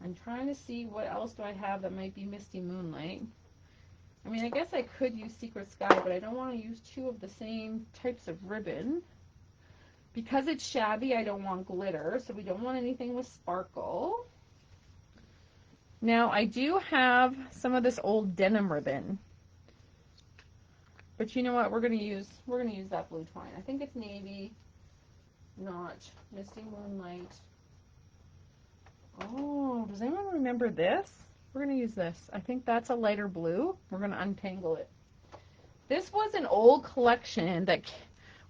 I'm trying to see what else do I have that might be Misty Moonlight. I mean, I guess I could use Secret Sky, but I don't want to use two of the same types of ribbon. Because it's shabby, I don't want glitter, so we don't want anything with sparkle. Now, I do have some of this old denim ribbon. But you know what? We're gonna use that blue twine. I think it's navy, not Misty Moonlight. Oh, does anyone remember this? We're going to use this. I think that's a lighter blue. We're going to untangle it. This was an old collection that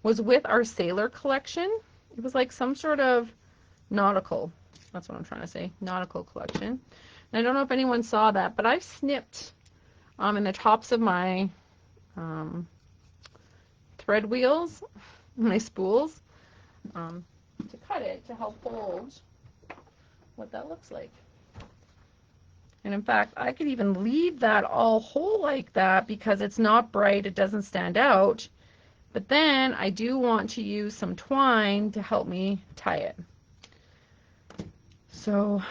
was with our sailor collection. It was like some sort of nautical, that's what I'm trying to say, nautical collection. And I don't know if anyone saw that, but I've snipped in the tops of my thread wheels, my spools, to cut it to help hold what that looks like. And in fact, I could even leave that all whole like that because it's not bright, it doesn't stand out. But then I do want to use some twine to help me tie it. So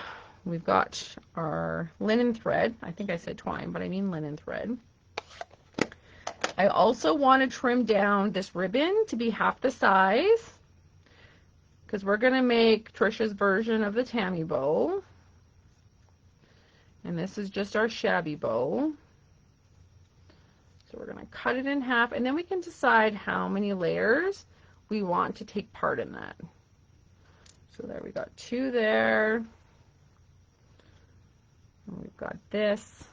we've got our linen thread. I think I said twine, but I mean linen thread. I also want to trim down this ribbon to be half the size because we're going to make Trisha's version of the Tammy bow. And this is just our shabby bow. So we're going to cut it in half, and then we can decide how many layers we want to take part in that. So there we got 2 there. got this.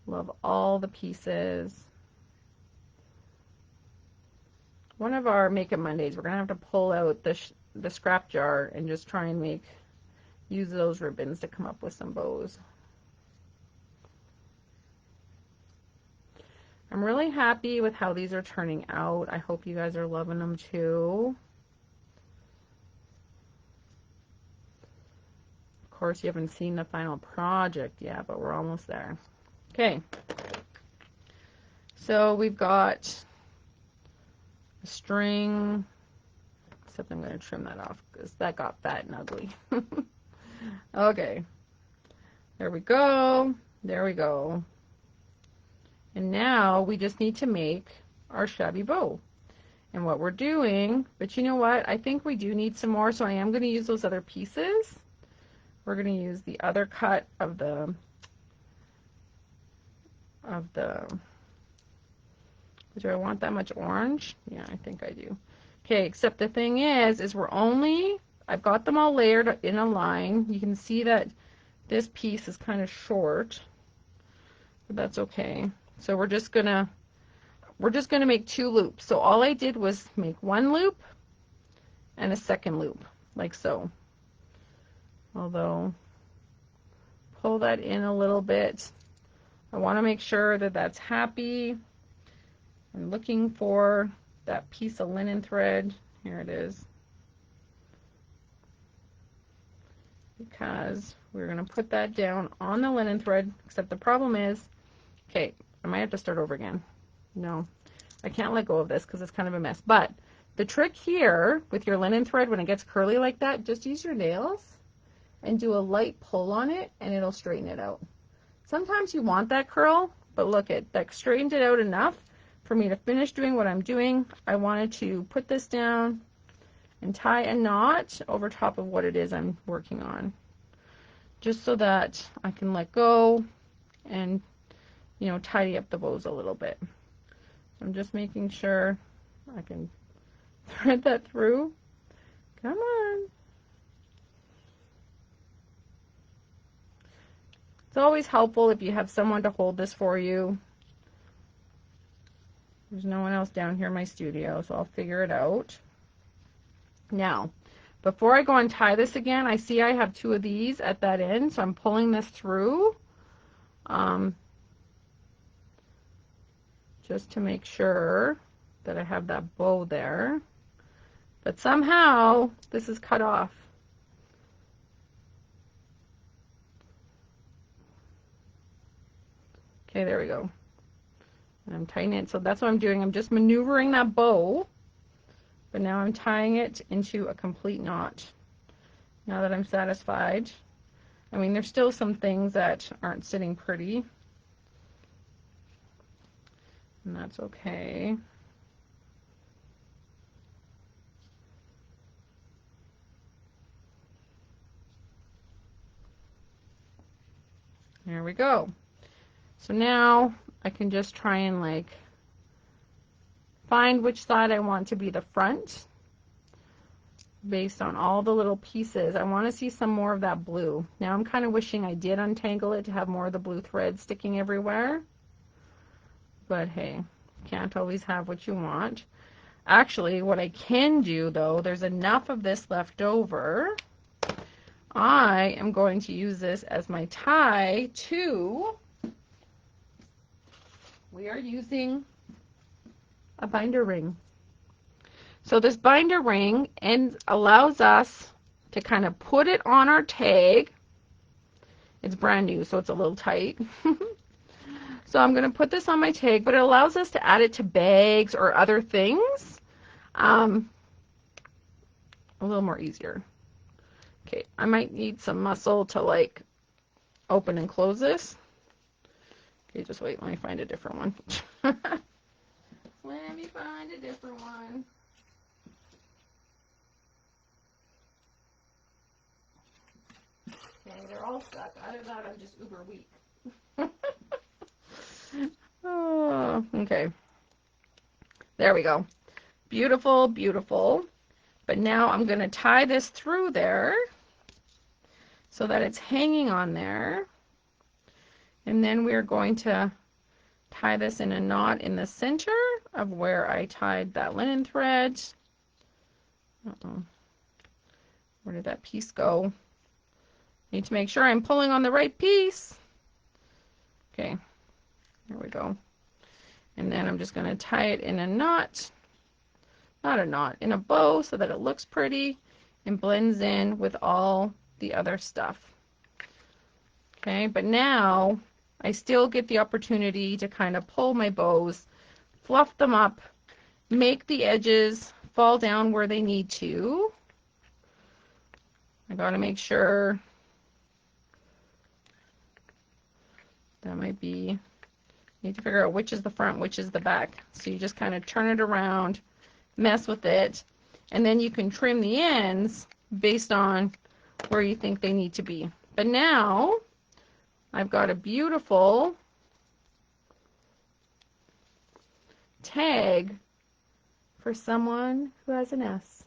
Love all the pieces. One of our Make-It Mondays, we're going to have to pull out the scrap jar and just try and use those ribbons to come up with some bows. I'm really happy with how these are turning out. I hope you guys are loving them too. Of course, you haven't seen the final project yet, but we're almost there. Okay. So we've got a string, except I'm going to trim that off because that got fat and ugly. Okay. There we go. There we go. And now we just need to make our shabby bow. And what we're doing, but you know what? I think we do need some more, so I am going to use those other pieces. We're going to use the other cut of the do I want that much orange? Yeah, I think I do. Okay, except the thing is I've got them all layered in a line. You can see that this piece is kind of short, but that's okay. So we're just gonna make 2 loops. So all I did was make 1 loop and a second loop, like so. Although, pull that in a little bit. I want to make sure that that's happy. I'm looking for that piece of linen thread. Here it is. Because we're going to put that down on the linen thread, except the problem is, okay, I might have to start over again. No, I can't let go of this because it's kind of a mess. But the trick here with your linen thread, when it gets curly like that, just use your nails and do a light pull on it and it'll straighten it out. Sometimes you want that curl, but look, that straightened it out enough for me to finish doing what I'm doing. I wanted to put this down and tie a knot over top of what it is I'm working on, just so that I can let go and, you know, tidy up the bows a little bit. So I'm just making sure I can thread that through. Come on. It's always helpful if you have someone to hold this for you. There's no one else down here in my studio, so I'll figure it out. Now, before I go and tie this again, I see I have 2 of these at that end, so I'm pulling this through just to make sure that I have that bow there. But somehow, this is cut off. Okay, there we go. And I'm tying it, so that's what I'm doing. I'm just maneuvering that bow, but now I'm tying it into a complete knot. Now that I'm satisfied. I mean, there's still some things that aren't sitting pretty, and that's okay. There we go. So now I can just try and like find which side I want to be the front based on all the little pieces. I want to see some more of that blue. Now I'm kind of wishing I did untangle it to have more of the blue thread sticking everywhere. But hey, can't always have what you want. Actually, what I can do though, there's enough of this left over. I am going to use this as my tie to, we are using a binder ring. So this binder ring allows us to kind of put it on our tag. It's brand new, so it's a little tight. So I'm going to put this on my tag, but it allows us to add it to bags or other things a little more easier. Okay, I might need some muscle to like open and close this. Okay, just wait, let me find a different one. Let me find a different one. Okay, they're all stuck. Out of that, I'm just uber weak. Oh, okay. There we go. Beautiful, beautiful. But now I'm going to tie this through there so that it's hanging on there. And then we're going to tie this in a knot in the center of where I tied that linen thread. Uh-oh. Where did that piece go? Need to make sure I'm pulling on the right piece. Okay, there we go. And then I'm just going to tie it in a knot, not a knot, in a bow so that it looks pretty and blends in with all the other stuff. Okay, but now I still get the opportunity to kind of pull my bows, fluff them up, make the edges fall down where they need to. I got to make sure that might be, need to figure out which is the front, which is the back. So you just kind of turn it around, mess with it, and then you can trim the ends based on where you think they need to be. But now I've got a beautiful tag for someone who has an S,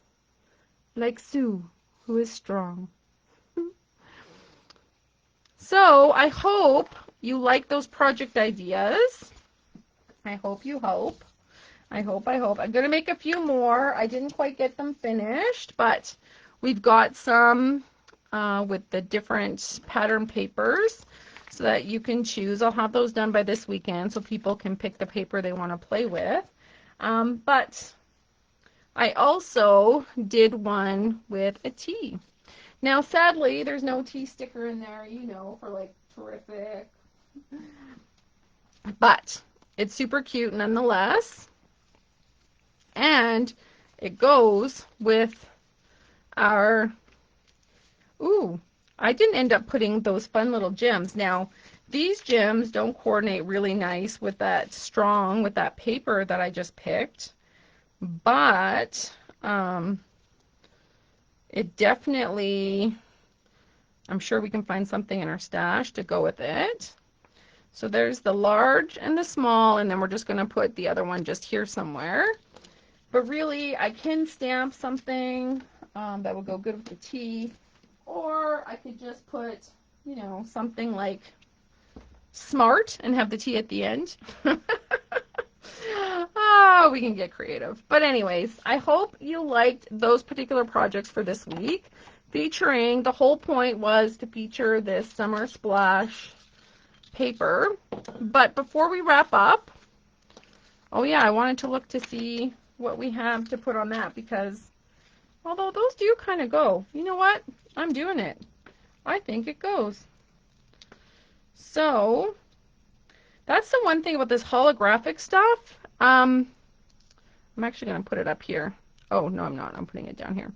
like Sue, who is strong. So I hope you like those project ideas. I hope you hope. I hope. I'm going to make a few more. I didn't quite get them finished, but we've got some with the different pattern papers so that you can choose. I'll have those done by this weekend so people can pick the paper they want to play with. But I also did one with a T. Now, sadly, there's no T sticker in there, you know, for like terrific. But it's super cute nonetheless. And it goes with our, ooh, I didn't end up putting those fun little gems. Now, these gems don't coordinate really nice with that strong, with that paper that I just picked. But it definitely, I'm sure we can find something in our stash to go with it. So there's the large and the small, and then we're just going to put the other one just here somewhere. But really, I can stamp something that will go good with the T, or I could just put, you know, something like smart and have the T at the end. Oh, we can get creative. But anyways, I hope you liked those particular projects for this week. Featuring, the whole point was to feature this Summer Splash paper. But before we wrap up, oh yeah, I wanted to look to see what we have to put on that, because although those do kind of go, you know what? I'm doing it. I think it goes. So that's the one thing about this holographic stuff. I'm actually going to put it up here. Oh, no, I'm not. I'm putting it down here.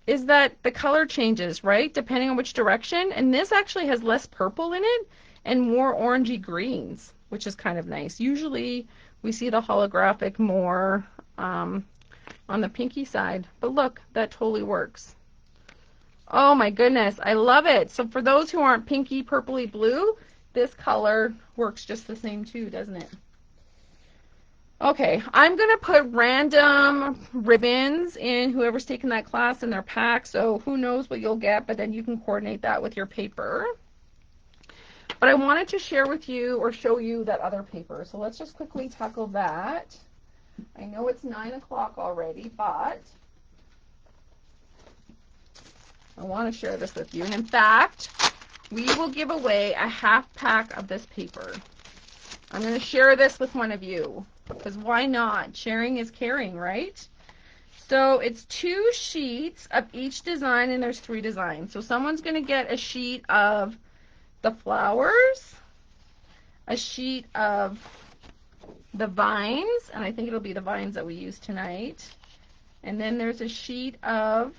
Is that the color changes, right? Depending on which direction. And this actually has less purple in it and more orangey greens, which is kind of nice. Usually we see the holographic more on the pinky side. But look, that totally works. Oh my goodness, I love it. So for those who aren't pinky, purpley, blue, this color works just the same too, doesn't it? Okay, I'm going to put random ribbons in whoever's taking that class in their pack, so who knows what you'll get, but then you can coordinate that with your paper. But I wanted to share with you or show you that other paper, so let's just quickly tackle that. I know it's 9 o'clock already, but I want to share this with you. And in fact, we will give away a half pack of this paper. I'm going to share this with one of you, because why not? Sharing is caring, right? So it's 2 sheets of each design, and there's 3 designs. So someone's going to get a sheet of the flowers, a sheet of the vines, and I think it'll be the vines that we use tonight. And then there's a sheet of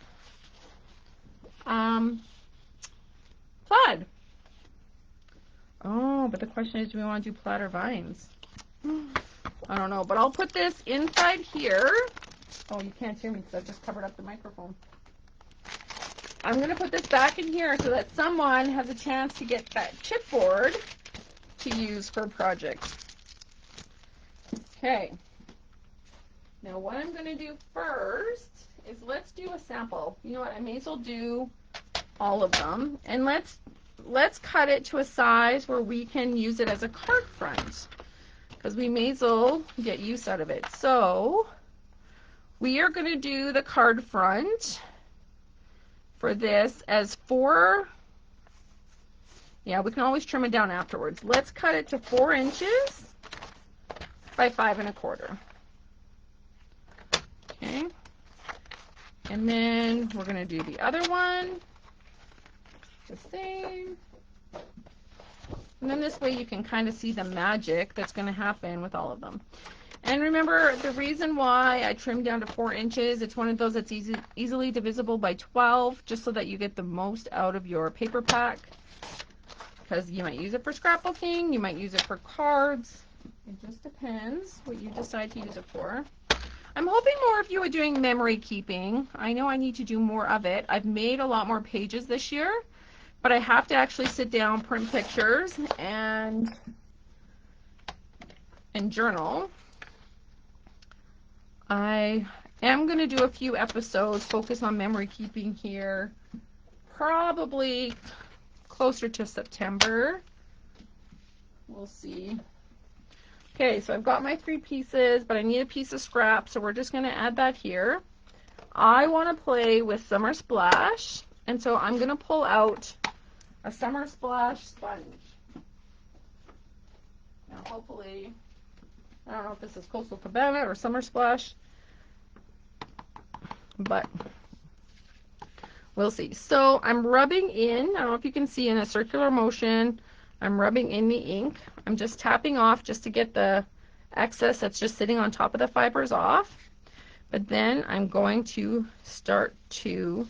plaid. Oh, but the question is, do we want to do plaid or vines? I don't know, but I'll put this inside here. Oh, you can't hear me because I've just covered up the microphone. I'm going to put this back in here so that someone has a chance to get that chipboard to use for a project. Okay. Now what I'm going to do first is let's do a sample. You know what, I may as well do all of them. And let's let's cut it to a size where we can use it as a card front, because we may as well get use out of it. So we are going to do the card front for this as 4. Yeah, we can always trim it down afterwards. Let's cut it to 4 inches by 5 1/4. Okay. And then we're going to do the other one the same. And then this way you can kind of see the magic that's going to happen with all of them. And remember, the reason why I trimmed down to 4 inches, it's one of those that's easily divisible by 12, just so that you get the most out of your paper pack. Because you might use it for scrapbooking, you might use it for cards. It just depends what you decide to use it for. I'm hoping more of you are doing memory keeping. I know I need to do more of it. I've made a lot more pages this year, but I have to actually sit down, print pictures, and journal. I am going to do a few episodes, focus on memory keeping here, probably closer to September. We'll see. Okay, so I've got my 3 pieces, but I need a piece of scrap, so we're just going to add that here. I want to play with Summer Splash, and so I'm going to pull out a Summer Splash sponge. Now, hopefully, I don't know if this is Coastal Cabana or Summer Splash, but we'll see. So I'm rubbing in, I don't know if you can see, in a circular motion, I'm rubbing in the ink. I'm just tapping off just to get the excess that's just sitting on top of the fibers off. But then I'm going to start to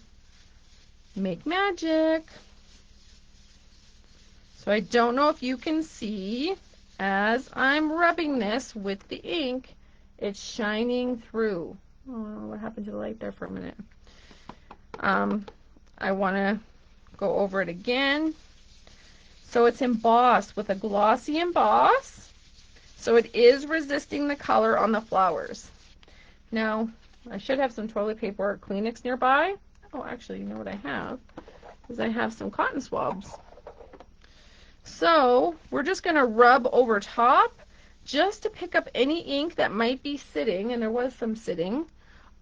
make magic. So I don't know if you can see, as I'm rubbing this with the ink, it's shining through. Oh, what happened to the light there for a minute? I want to go over it again. So it's embossed with a glossy emboss. So it is resisting the color on the flowers. Now, I should have some toilet paper or Kleenex nearby. Oh, actually, you know what I have? Is I have some cotton swabs. So we're just going to rub over top just to pick up any ink that might be sitting, and there was some sitting,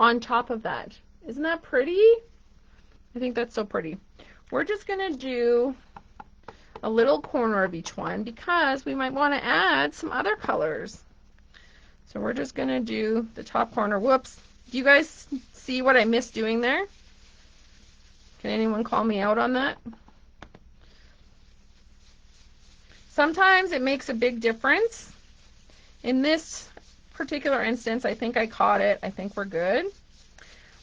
on top of that. Isn't that pretty? I think that's so pretty. We're just going to do a little corner of each one because we might want to add some other colors. So we're just going to do the top corner. Whoops. Do you guys see what I missed doing there? Can anyone call me out on that? Sometimes it makes a big difference. In this particular instance, I think I caught it. I think we're good.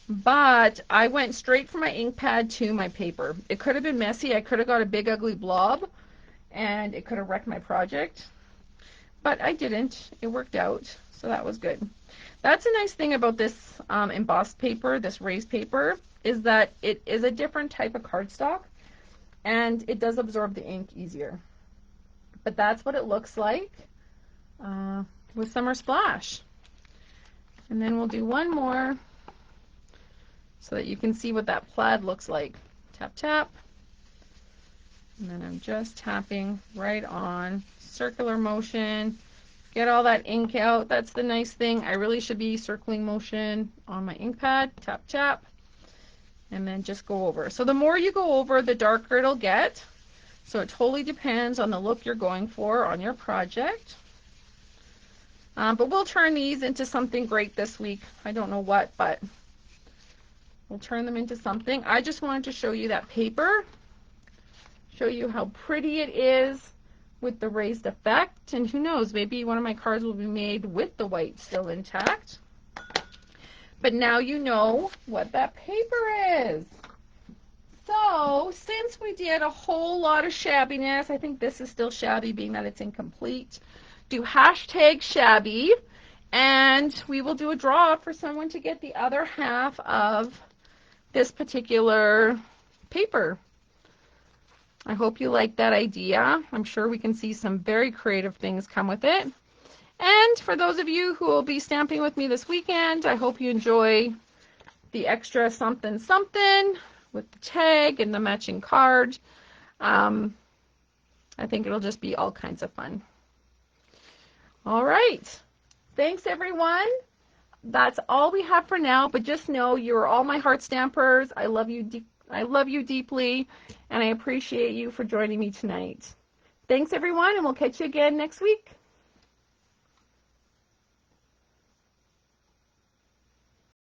But I went straight from my ink pad to my paper. It could have been messy. I could have got a big ugly blob and it could have wrecked my project. But I didn't. It worked out. So that was good. That's a nice thing about this embossed paper, this raised paper, is that it is a different type of cardstock and it does absorb the ink easier. But that's what it looks like with Summer Splash. And then we'll do one more so that you can see what that plaid looks like. Tap, tap. And then I'm just tapping right on, circular motion. Get all that ink out. That's the nice thing. I really should be circling motion on my ink pad. Tap, tap. And then just go over. So the more you go over, the darker it'll get. So it totally depends on the look you're going for on your project. But we'll turn these into something great this week. I don't know what, but we'll turn them into something. I just wanted to show you that paper, show you how pretty it is with the raised effect. And who knows, maybe one of my cards will be made with the white still intact. But now you know what that paper is. So, since we did a whole lot of shabbiness, I think this is still shabby being that it's incomplete, do hashtag shabby, and we will do a draw for someone to get the other half of this particular paper. I hope you like that idea. I'm sure we can see some very creative things come with it. And for those of you who will be stamping with me this weekend, I hope you enjoy the extra something something with the tag and the matching card. I think it'll just be all kinds of fun. All right. Thanks, everyone. That's all we have for now, but just know you're all my heart stampers. I love you deeply, and I appreciate you for joining me tonight. Thanks, everyone, and we'll catch you again next week.